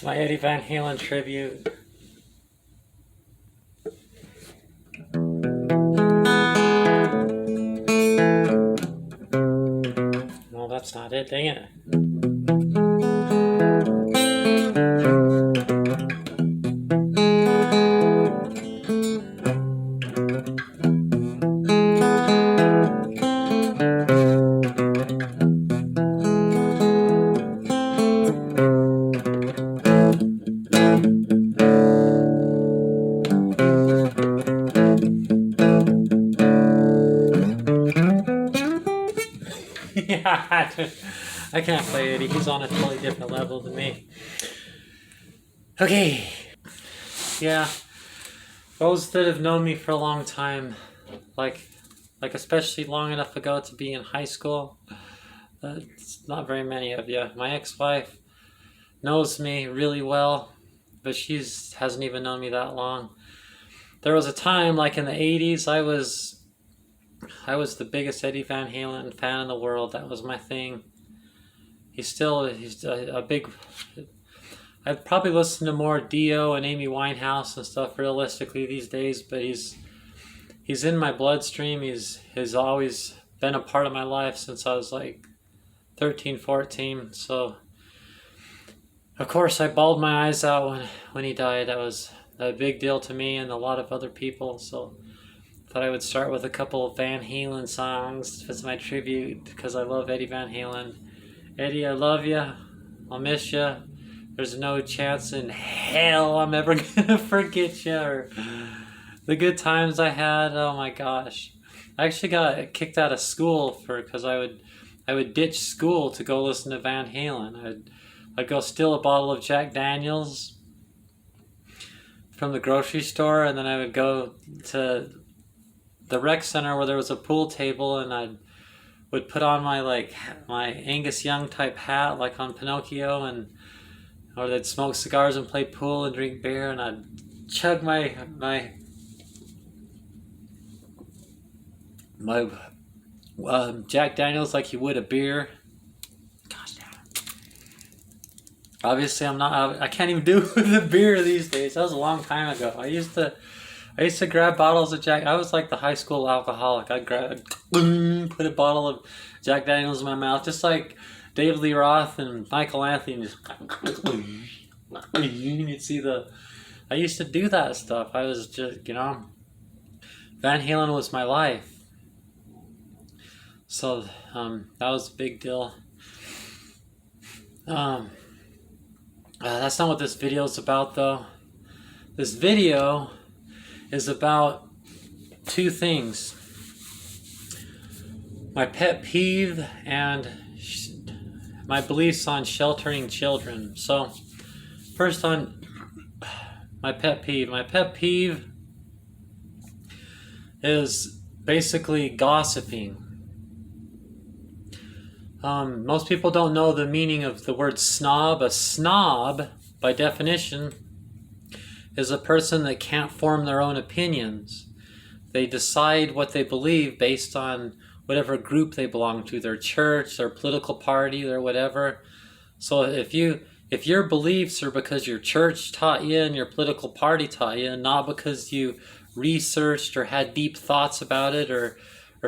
My Eddie Van Halen tribute. No, that's not it, dang it. Yeah, I can't play Eddie. He's on a totally different level than me. Okay. Yeah. Those that have known me for a long time, like especially long enough ago to be in high school, it's not very many of you. My ex-wife knows me really well, but she hasn't even known me that long. There was a time, like in the 80s, I was the biggest Eddie Van Halen fan in the world. That was my thing. He's a big... I'd probably listen to more Dio and Amy Winehouse and stuff realistically these days, but he's in my bloodstream. He's always been a part of my life since I was like 13, 14. So, of course, I bawled my eyes out when he died. That was a big deal to me and a lot of other people. So, thought I would start with a couple of Van Halen songs as my tribute because I love Eddie Van Halen. Eddie, I love you. I'll miss you. There's no chance in hell I'm ever gonna forget you or the good times I had. Oh my gosh. I actually got kicked out of school because I would ditch school to go listen to Van Halen. I'd go steal a bottle of Jack Daniels from the grocery store, and then I would go to the rec center where there was a pool table, and I would put on my Angus Young type hat like on Pinocchio, or they'd smoke cigars and play pool and drink beer, and I'd chug my Jack Daniels like you would a beer. Gosh damn. Obviously, I can't even do the beer these days. That was a long time ago. I used to grab bottles of Jack. I was like the high school alcoholic. I'd put a bottle of Jack Daniels in my mouth, just like David Lee Roth and Michael Anthony. Just you'd see I used to do that stuff. I was just, Van Halen was my life. So that was a big deal. That's not what this video is about, though. This video is about two things: my pet peeve and my beliefs on sheltering children. So, first on my pet peeve. My pet peeve is basically gossiping. Most people don't know the meaning of the word snob. A snob, by definition, is a person that can't form their own opinions. They decide what they believe based on whatever group they belong to, their church, their political party, or whatever. So if your beliefs are because your church taught you and your political party taught you, and not because you researched or had deep thoughts about it or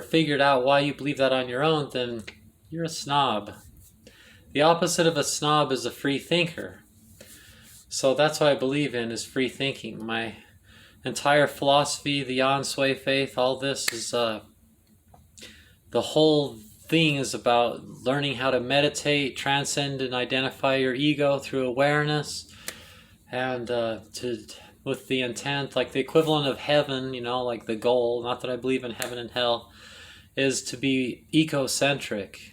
figured out why you believe that on your own, then you're a snob. The opposite of a snob is a free thinker. So that's what I believe in, is free thinking. My entire philosophy, the Yan Sui faith, all this is the whole thing is about learning how to meditate, transcend and identify your ego through awareness, and with the intent, like the equivalent of heaven, like the goal, not that I believe in heaven and hell, is to be ecocentric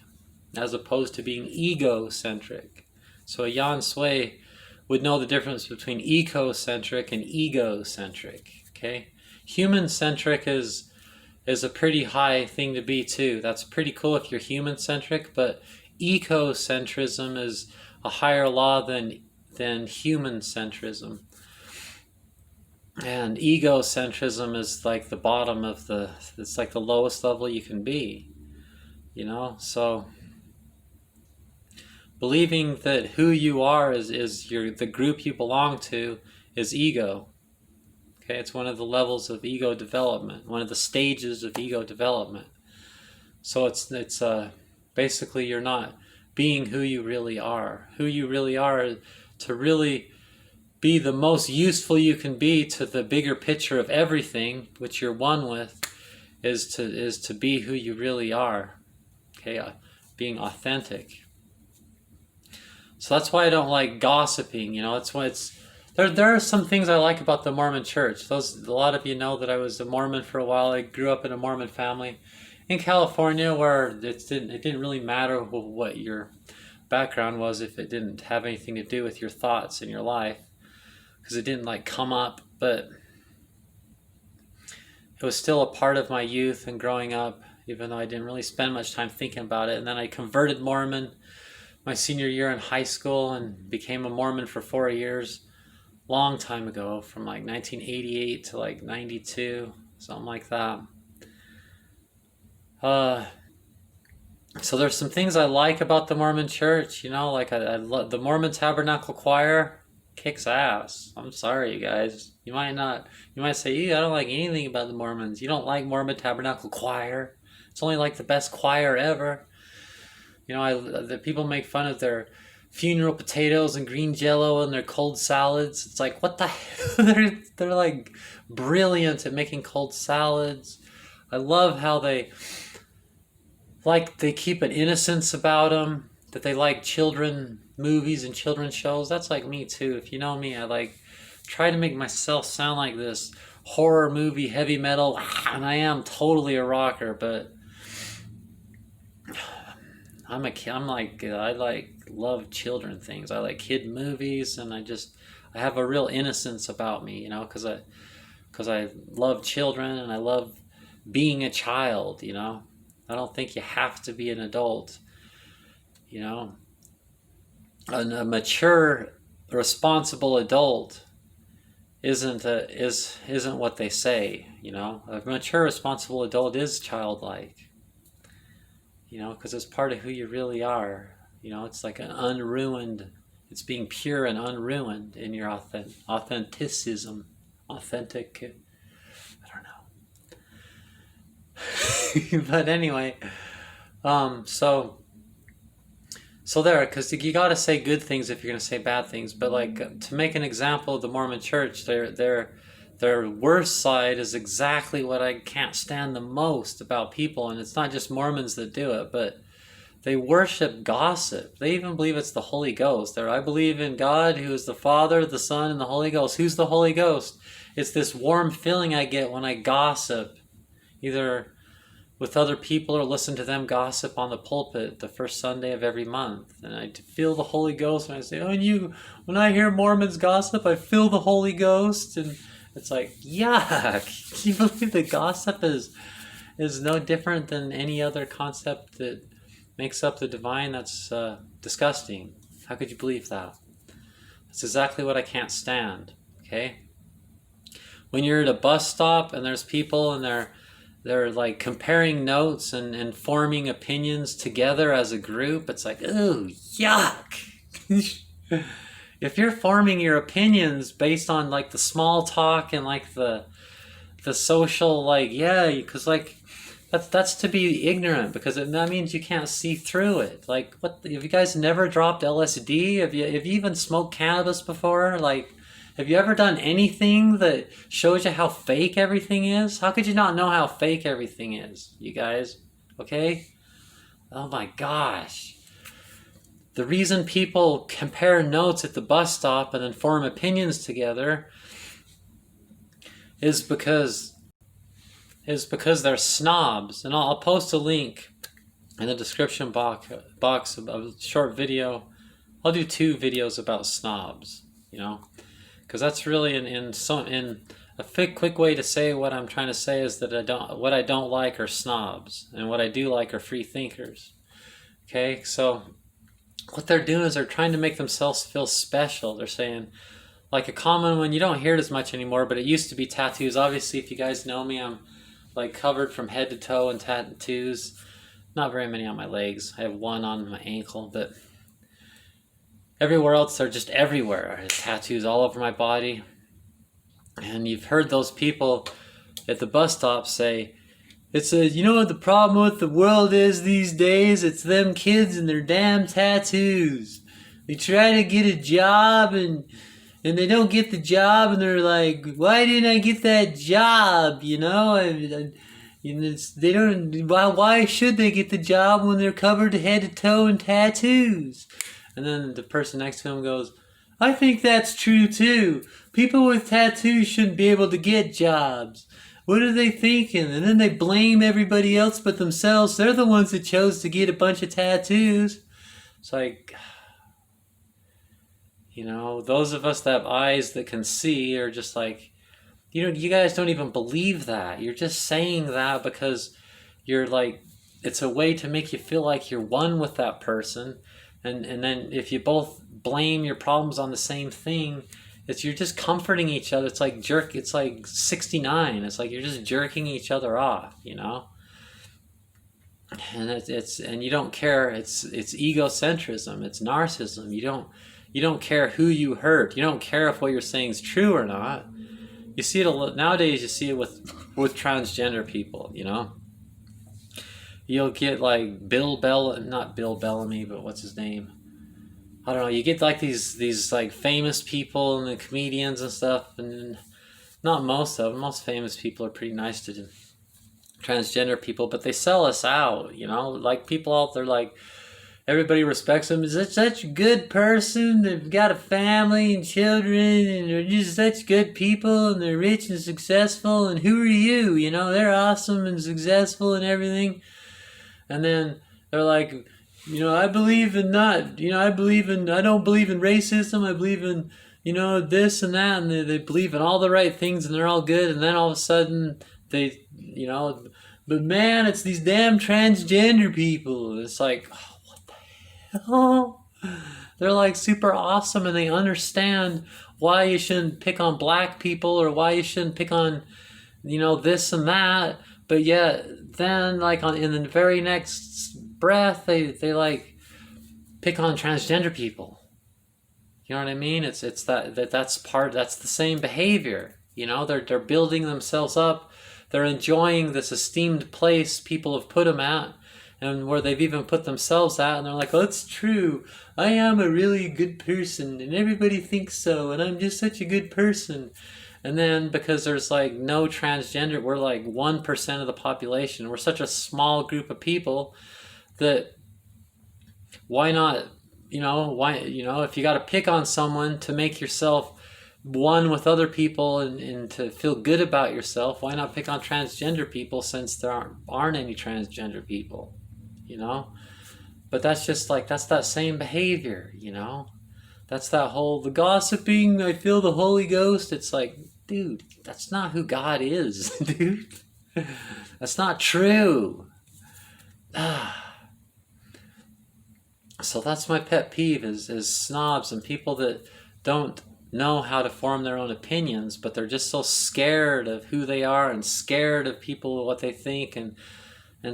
as opposed to being egocentric. So a Yan Sui would know the difference between ecocentric and egocentric. Okay, human-centric is a pretty high thing to be too. That's pretty cool if you're human-centric, but ecocentrism is a higher law than human-centrism. And egocentrism is like the bottom of it's like the lowest level you can be. So believing that who you are is the group you belong to is ego. Okay, it's one of the levels of ego development, one of the stages of ego development. So it's basically you're not being who you really are. Who you really are, to really be the most useful you can be to the bigger picture of everything, which you're one with, is to be who you really are. Okay, being authentic. So that's why I don't like gossiping. You know, there are some things I like about the Mormon Church. A lot of you know that I was a Mormon for a while. I grew up in a Mormon family in California, where it didn't really matter what your background was if it didn't have anything to do with your thoughts in your life, because it didn't like come up, but it was still a part of my youth and growing up, even though I didn't really spend much time thinking about it. And then I converted Mormon my senior year in high school and became a Mormon for 4 years, long time ago, from like 1988 to like 92, something like that. So there's some things I like about the Mormon Church, you know, like I love the Mormon Tabernacle Choir. Kicks ass. I'm sorry, you guys. You might say, I don't like anything about the Mormons. You don't like Mormon Tabernacle Choir. It's only like the best choir ever. You know, the people make fun of their funeral potatoes and green jello and their cold salads. It's like, what the hell? They're like brilliant at making cold salads. I love how they keep an innocence about them, that they like children movies and children's shows. That's like me too. If you know me, I like try to make myself sound like this horror movie heavy metal, and I am totally a rocker, but I love children things. I like kid movies, and I have a real innocence about me, you know, because I love children and I love being a child, you know. I don't think you have to be an adult, you know. A mature, responsible adult isn't what they say, you know. A mature, responsible adult is childlike, you know, because it's part of who you really are. You know, it's like it's being pure and unruined in your authenticism. Authentic, I don't know. But anyway, So there, because you got to say good things if you're going to say bad things. But like, to make an example of the Mormon Church, their worst side is exactly what I can't stand the most about people. And it's not just Mormons that do it, but they worship gossip. They even believe it's the Holy Ghost. I believe in God, who is the Father, the Son, and the Holy Ghost. Who's the Holy Ghost? It's this warm feeling I get when I gossip, either with other people or listen to them gossip on the pulpit the first Sunday of every month. And I feel the Holy Ghost when I say, when I hear Mormons gossip, I feel the Holy Ghost. And it's like, yuck. Can you believe that gossip is no different than any other concept that makes up the divine? That's disgusting. How could you believe that? That's exactly what I can't stand, okay? When you're at a bus stop and there's people and they're like comparing notes and forming opinions together as a group, it's like, ooh, yuck. If you're forming your opinions based on like the small talk and like the social, like, yeah, because like that's to be ignorant, because that means you can't see through it. Like, what, have you guys never dropped LSD? Have you even smoked cannabis before? Like, have you ever done anything that shows you how fake everything is? How could you not know how fake everything is, you guys? Okay? Oh my gosh. The reason people compare notes at the bus stop and then form opinions together is because they're snobs. And I'll post a link in the description box of a short video. I'll do 2 videos about snobs, you know? Because that's really in a quick way to say what I'm trying to say is that what I don't like are snobs, and what I do like are free thinkers. Okay, so what they're doing is they're trying to make themselves feel special. They're saying, like, a common one, you don't hear it as much anymore, but it used to be tattoos. Obviously, if you guys know me, I'm like covered from head to toe in tattoos. Not very many on my legs. I have one on my ankle, but everywhere else, they're just everywhere. Tattoos all over my body. And you've heard those people at the bus stop say, you know what the problem with the world is these days? It's them kids and their damn tattoos. They try to get a job and they don't get the job, and they're like, why didn't I get that job? You know, they don't. Why should they get the job when they're covered head to toe in tattoos? And then the person next to him goes, I think that's true too. People with tattoos shouldn't be able to get jobs. What are they thinking? And then they blame everybody else but themselves. They're the ones that chose to get a bunch of tattoos. It's like, you know, those of us that have eyes that can see are just like, you guys don't even believe that. You're just saying that because you're like, it's a way to make you feel like you're one with that person. And then if you both blame your problems on the same thing, you're just comforting each other. It's like it's like 69. It's like you're just jerking each other off, you know? And and you don't care. It's egocentrism. It's narcissism. You don't care who you hurt. You don't care if what you're saying is true or not. You see it nowadays. You see it with transgender people. You know, you'll get like not Bill Bellamy, but what's his name? I don't know. You get like these like famous people and the comedians and stuff, and not most of them. Most famous people are pretty nice to transgender people, but they sell us out. You know, like people out there like. Everybody respects them. Is such a good person. They've got a family and children, and they're just such good people, and they're rich and successful. And who are you? You know, they're awesome and successful and everything. And then they're like, you know, I don't believe in racism. I believe in, you know, this and that. And they believe in all the right things, and they're all good. And then all of a sudden, they, you know, but man, it's these damn transgender people. And it's like, oh, they're like super awesome, and they understand why you shouldn't pick on black people or why you shouldn't pick on, you know, this and that. But yet then like in the very next breath they like pick on transgender people. You know what I mean? That's the same behavior. You know, they're building themselves up. They're enjoying this esteemed place people have put them at. And where they've even put themselves at, and they're like, oh, it's true. I am a really good person, and everybody thinks so, and I'm just such a good person. And then because there's like no transgender, we're like 1% of the population. We're such a small group of people that why not, if you got to pick on someone to make yourself one with other people and to feel good about yourself, why not pick on transgender people since there aren't any transgender people? You know, but that's just like, that's that same behavior, you know, that's that whole, the gossiping, I feel the Holy Ghost. It's like, dude, that's not who God is, dude. That's not true. So that's my pet peeve is snobs and people that don't know how to form their own opinions, but they're just so scared of who they are and scared of people, what they think, and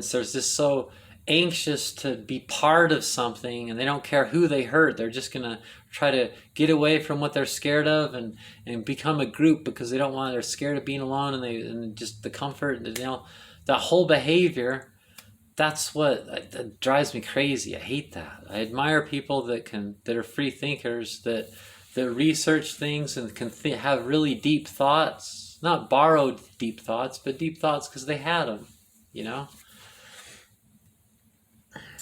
so they're just so anxious to be part of something, and they don't care who they hurt. They're just gonna try to get away from what they're scared of and become a group because they're scared of being alone, and just the comfort, you know, that whole behavior. That's that drives me crazy. I hate that. I admire people that are free thinkers, that research things and can have really deep thoughts, not borrowed deep thoughts, but deep thoughts because they had them, you know.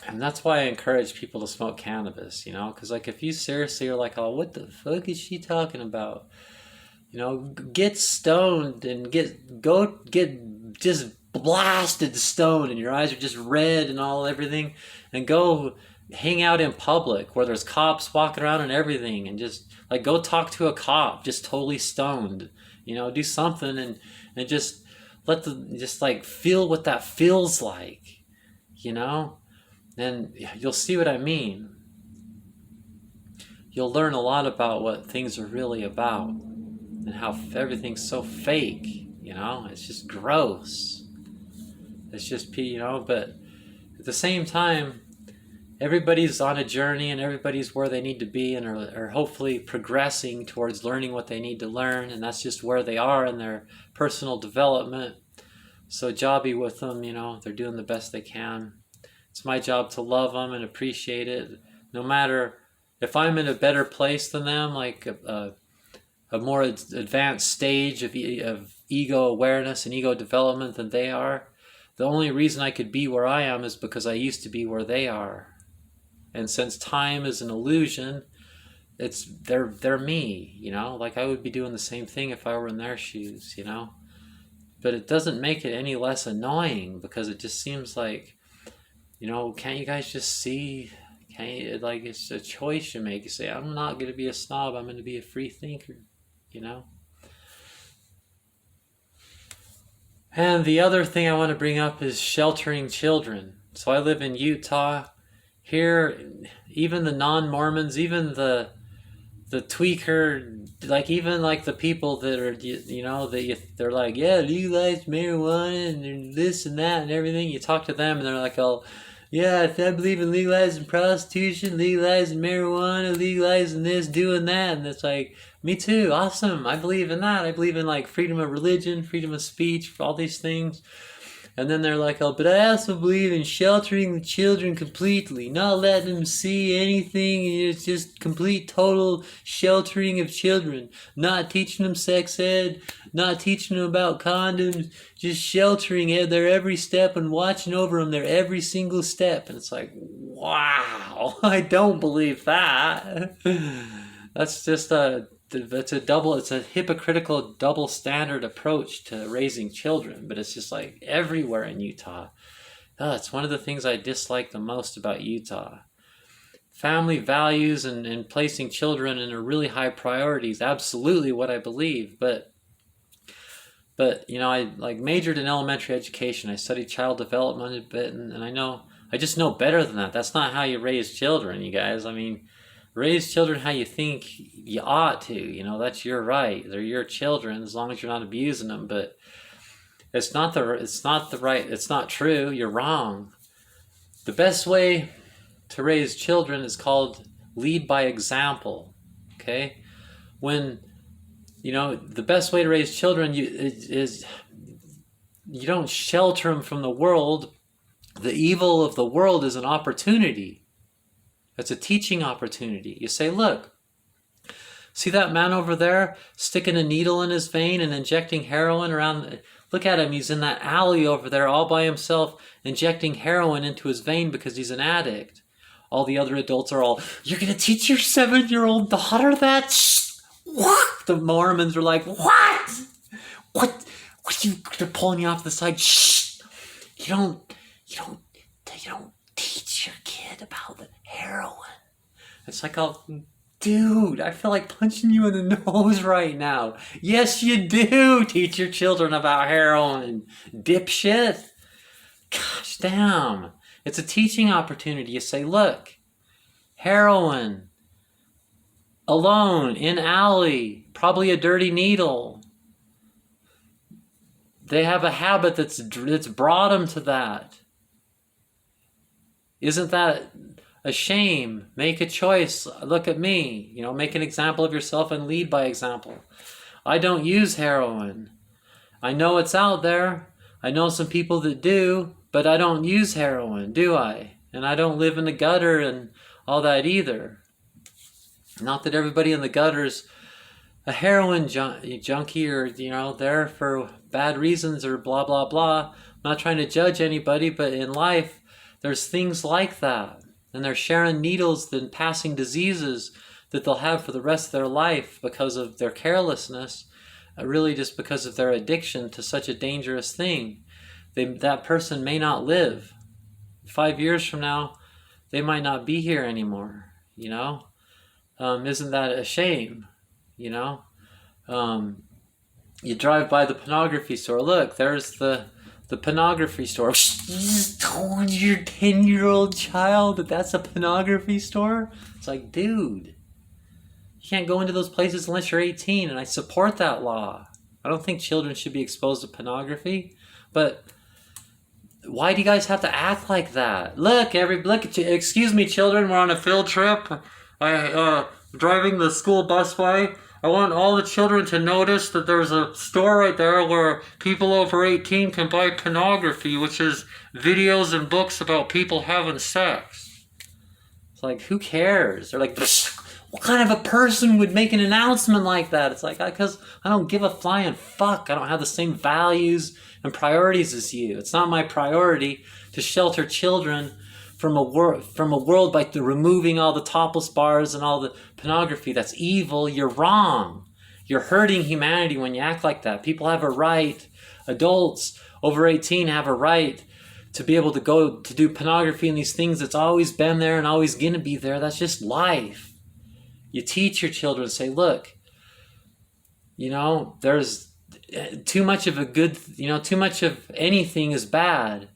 And that's why I encourage people to smoke cannabis, you know, because like if you seriously are like, oh, what the fuck is she talking about? You know, get stoned and get just blasted stoned and your eyes are just red and everything, and go hang out in public where there's cops walking around and everything, and just like go talk to a cop just totally stoned, you know, do something and just just like feel what that feels like, you know. Then you'll see what I mean. You'll learn a lot about what things are really about and how everything's so fake, you know. It's just gross. It's just, you know, but at the same time, everybody's on a journey and everybody's where they need to be and are hopefully progressing towards learning what they need to learn, and that's just where they are in their personal development. So jobby with them, you know, they're doing the best they can. It's my job to love them and appreciate it, no matter if I'm in a better place than them, like a more advanced stage of ego awareness and ego development than they are. The only reason I could be where I am is because I used to be where they are. And since time is an illusion, they're me, you know, like I would be doing the same thing if I were in their shoes, you know. But it doesn't make it any less annoying, because it just seems like, you know, can't you guys just see? Can't you, like, it's a choice you make. You say, I'm not going to be a snob, I'm going to be a free thinker, you know. And the other thing I want to bring up is sheltering children. So I live in Utah. Here, even the non-Mormons, even the tweaker, like even like the people that are, you know, they're like, yeah, legalize marijuana and this and that and everything. You talk to them and they're like, oh, yeah, I believe in legalizing prostitution, legalizing marijuana, legalizing this, doing that. And it's like, me too, awesome. I believe in that. I believe in like freedom of religion, freedom of speech, all these things. And then they're like, oh, but I also believe in sheltering the children completely, not letting them see anything. It's just complete, total sheltering of children. Not teaching them sex ed, not teaching them about condoms, just sheltering their every step and watching over them their every single step. And it's like, wow, I don't believe that. That's just it's a hypocritical double standard approach to raising children, but it's just like everywhere in Utah. It's one of the things I dislike the most about Utah. Family values and placing children in a really high priority is absolutely what I believe, but you know, I like majored in elementary education. I studied child development a bit, and I just know better than that. That's not how you raise children, you guys. I mean, raise children how you think you ought to, you know, that's your right. They're your children as long as you're not abusing them, but it's not true. You're wrong. The best way to raise children is called lead by example. Okay? When, you know, the best way to raise children is you don't shelter them from the world. The evil of the world is an opportunity. It's a teaching opportunity. You say, look, see that man over there sticking a needle in his vein and injecting heroin around? Look at him. He's in that alley over there all by himself injecting heroin into his vein because he's an addict. All the other adults are all, you're going to teach your 7-year-old daughter that? Shh! What? The Mormons are like, what? What they're pulling you off the side. Shh! You don't teach your kid about the heroin. It's like, oh, dude, I feel like punching you in the nose right now. Yes, you do teach your children about heroin, dipshit. Gosh damn. It's a teaching opportunity. You say, look, heroin, alone, in alley, probably a dirty needle. They have a habit that's brought them to that. Isn't that a shame? Make a choice. Look at me. You know, make an example of yourself and lead by example. I don't use heroin. I know it's out there. I know some people that do, but I don't use heroin, do I? And I don't live in the gutter and all that either. Not that everybody in the gutter's a heroin junkie or, you know, there for bad reasons or blah, blah, blah. I'm not trying to judge anybody, but in life, there's things like that, and they're sharing needles and passing diseases that they'll have for the rest of their life because of their carelessness, really just because of their addiction to such a dangerous thing. That person may not live. 5 years from now, they might not be here anymore, you know? Isn't that a shame, you know? You drive by the pornography store. Look, there's the pornography store. You told your 10-year-old child that that's a pornography store? It's like, dude, you can't go into those places unless you're 18, and I support that law. I don't think children should be exposed to pornography, but why do you guys have to act like that? Look, excuse me, children, we're on a field trip. Driving the school bus by. I want all the children to notice that there's a store right there where people over 18 can buy pornography, which is videos and books about people having sex. It's like, who cares? They're like, what kind of a person would make an announcement like that? It's like, because I don't give a flying fuck. I don't have the same values and priorities as you. It's not my priority to shelter children from a world by removing all the topless bars and all the pornography. That's evil. You're wrong. You're hurting humanity when you act like that. People have a right. Adults over 18 have a right to be able to go to do pornography and these things that's always been there and always going to be there. That's just life. You teach your children, say, look, there's too much of a good, too much of anything is bad,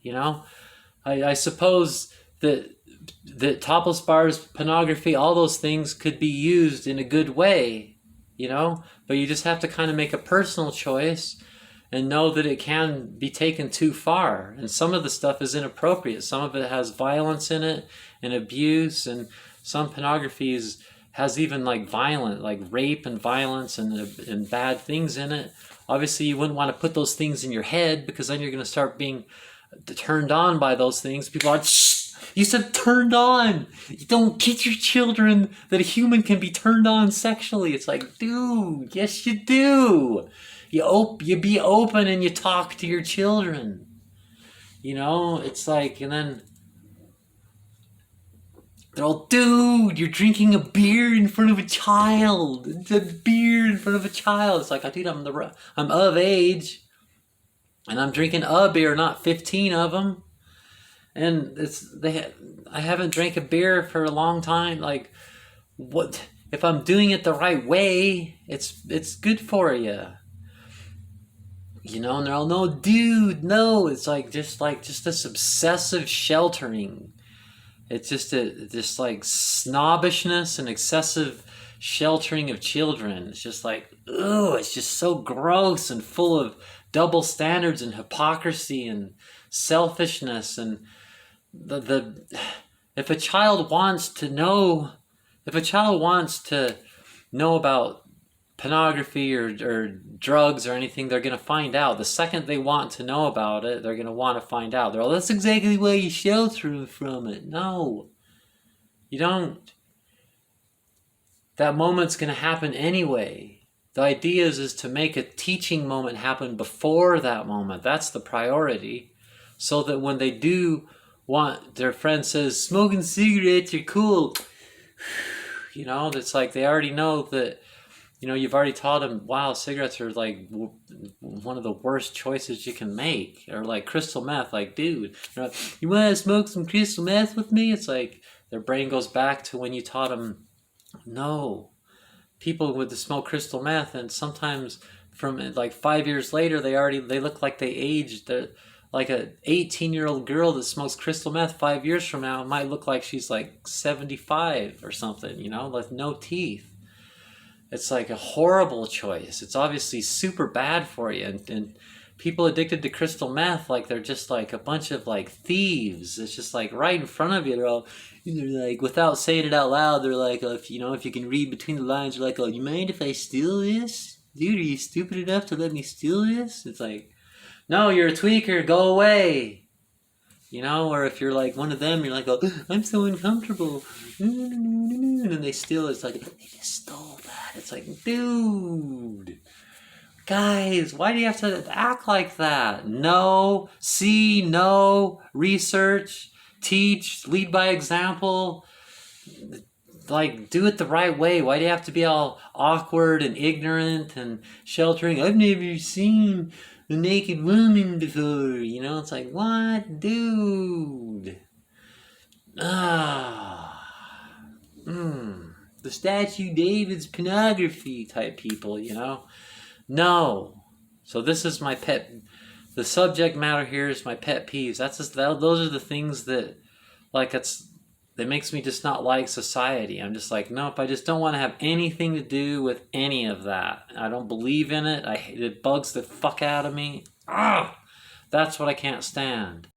I suppose that topless bars, pornography, all those things could be used in a good way, but you just have to kind of make a personal choice and know that it can be taken too far. And some of the stuff is inappropriate. Some of it has violence in it and abuse, and some pornography has even like rape and violence and bad things in it. Obviously, you wouldn't want to put those things in your head, because then you're going to start being turned on by those things. People are, shh, you said turned on. You don't teach your children that a human can be turned on sexually. It's like, dude, yes you do. You be open and you talk to your children. It's like, and then they're all, dude, you're drinking a beer in front of a child. It's a beer in front of a child. It's like, dude, I'm of age, and I'm drinking a beer, not 15 of them. And I haven't drank a beer for a long time. Like, what if I'm doing it the right way? It's good for you. And they're all, no, dude, no. It's just this obsessive sheltering. It's just like snobbishness and excessive sheltering of children. It's just like, ugh, it's just so gross and full of double standards and hypocrisy and selfishness. And if a child wants to know about pornography or drugs or anything, they're going to find out. The second they want to know about it, they're going to want to find out. They're all, that's exactly why you shelter from it. No, you don't. That moment's going to happen anyway. The idea is to make a teaching moment happen before that moment. That's the priority. So that when they do want, their friend says, smoking cigarettes are cool. It's like they already know that, you've already taught them, wow, cigarettes are like one of the worst choices you can make. Or like crystal meth, like, dude, you want to smoke some crystal meth with me? It's like their brain goes back to when you taught them, no. People would smoke crystal meth, and sometimes from like 5 years later, they look like they aged. Like a 18-year-old girl that smokes crystal meth 5 years from now might look like she's like 75 or something, with no teeth. It's like a horrible choice. It's obviously super bad for you. And people addicted to crystal meth, like they're just like a bunch of like thieves. It's just like right in front of you. They're like, without saying it out loud, they're like, if you can read between the lines, they're like, oh, you mind if I steal this? Dude, are you stupid enough to let me steal this? It's like, no, you're a tweaker, go away. Or if you're like one of them, you're like, oh, I'm so uncomfortable. And then they steal it. It's like, they just stole that. It's like, dude, guys, why do you have to act like that? No, research, teach, lead by example. Like, do it the right way. Why do you have to be all awkward and ignorant and sheltering? I've never seen a naked woman before. It's like, what, dude? The Statue David's pornography type people, No. So this is my pet. The subject matter here is my pet peeves. Those are the things that, like, that makes me just not like society. I'm just like, nope, I just don't want to have anything to do with any of that. I don't believe in it. It bugs the fuck out of me. That's what I can't stand.